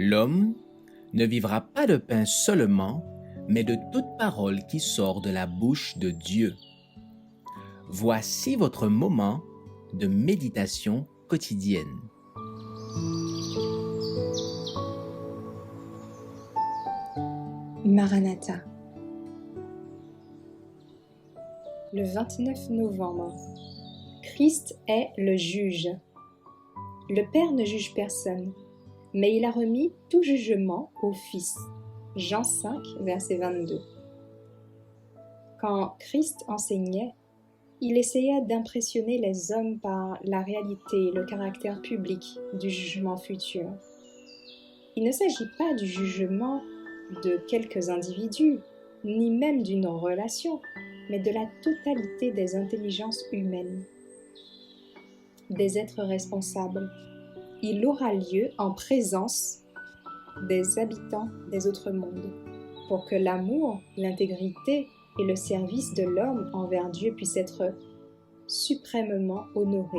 L'homme ne vivra pas de pain seulement, mais de toute parole qui sort de la bouche de Dieu. Voici votre moment de méditation quotidienne. Maranatha. Le 29 novembre. Christ est le juge. Le Père ne juge personne, mais il a remis tout jugement au Fils. Jean 5, verset 22. Quand Christ enseignait, il essayait d'impressionner les hommes par la réalité et le caractère public du jugement futur. Il ne s'agit pas du jugement de quelques individus, ni même d'une relation, mais de la totalité des intelligences humaines, des êtres responsables. Il aura lieu en présence des habitants des autres mondes, pour que l'amour, l'intégrité et le service de l'homme envers Dieu puissent être suprêmement honorés.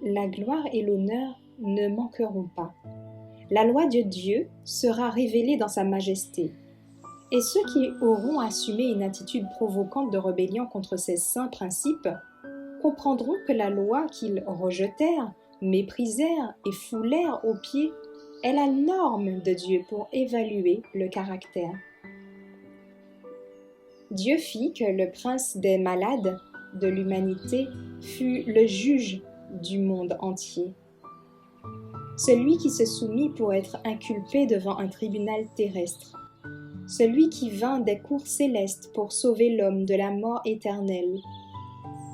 La gloire et l'honneur ne manqueront pas. La loi de Dieu sera révélée dans sa majesté, et ceux qui auront assumé une attitude provocante de rébellion contre ces saints principes comprendront que la loi qu'ils rejetèrent, méprisèrent et foulèrent aux pieds est la norme de Dieu pour évaluer le caractère. Dieu fit que le prince des malades de l'humanité fût le juge du monde entier. Celui qui se soumit pour être inculpé devant un tribunal terrestre. Celui qui vint des cours célestes pour sauver l'homme de la mort éternelle.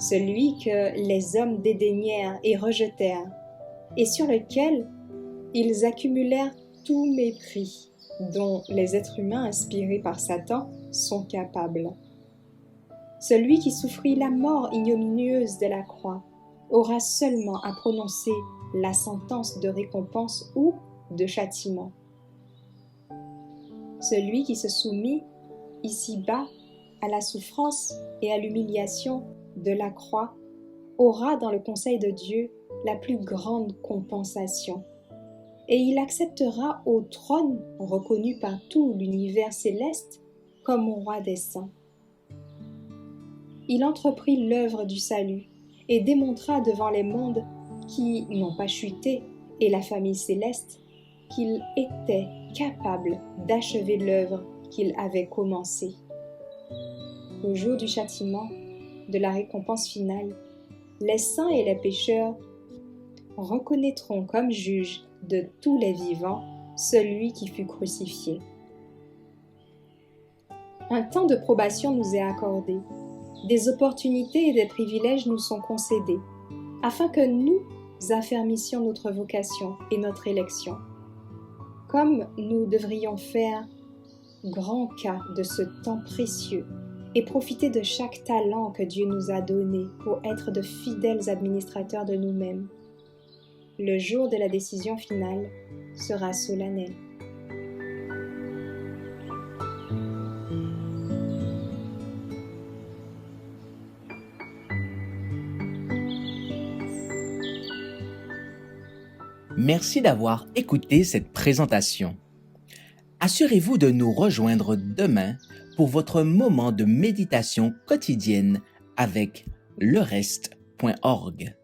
Celui que les hommes dédaignèrent et rejetèrent, et sur lequel ils accumulèrent tout mépris, dont les êtres humains inspirés par Satan sont capables. Celui qui souffrit la mort ignominieuse de la croix aura seulement à prononcer la sentence de récompense ou de châtiment. Celui qui se soumit ici-bas à la souffrance et à l'humiliation de la croix aura dans le conseil de Dieu la plus grande compensation, et il acceptera au trône reconnu par tout l'univers céleste comme roi des saints. Il entreprit l'œuvre du salut et démontra devant les mondes qui n'ont pas chuté et la famille céleste qu'il était capable d'achever l'œuvre qu'il avait commencée. Au jour du châtiment, de la récompense finale, les saints et les pécheurs reconnaîtront comme juge de tous les vivants celui qui fut crucifié. Un temps de probation nous est accordé, des opportunités et des privilèges nous sont concédés, afin que nous affermissions notre vocation et notre élection. Comme nous devrions faire grand cas de ce temps précieux et profiter de chaque talent que Dieu nous a donné pour être de fidèles administrateurs de nous-mêmes. Le jour de la décision finale sera solennel. Merci d'avoir écouté cette présentation. Assurez-vous de nous rejoindre demain pour votre moment de méditation quotidienne avec lereste.org.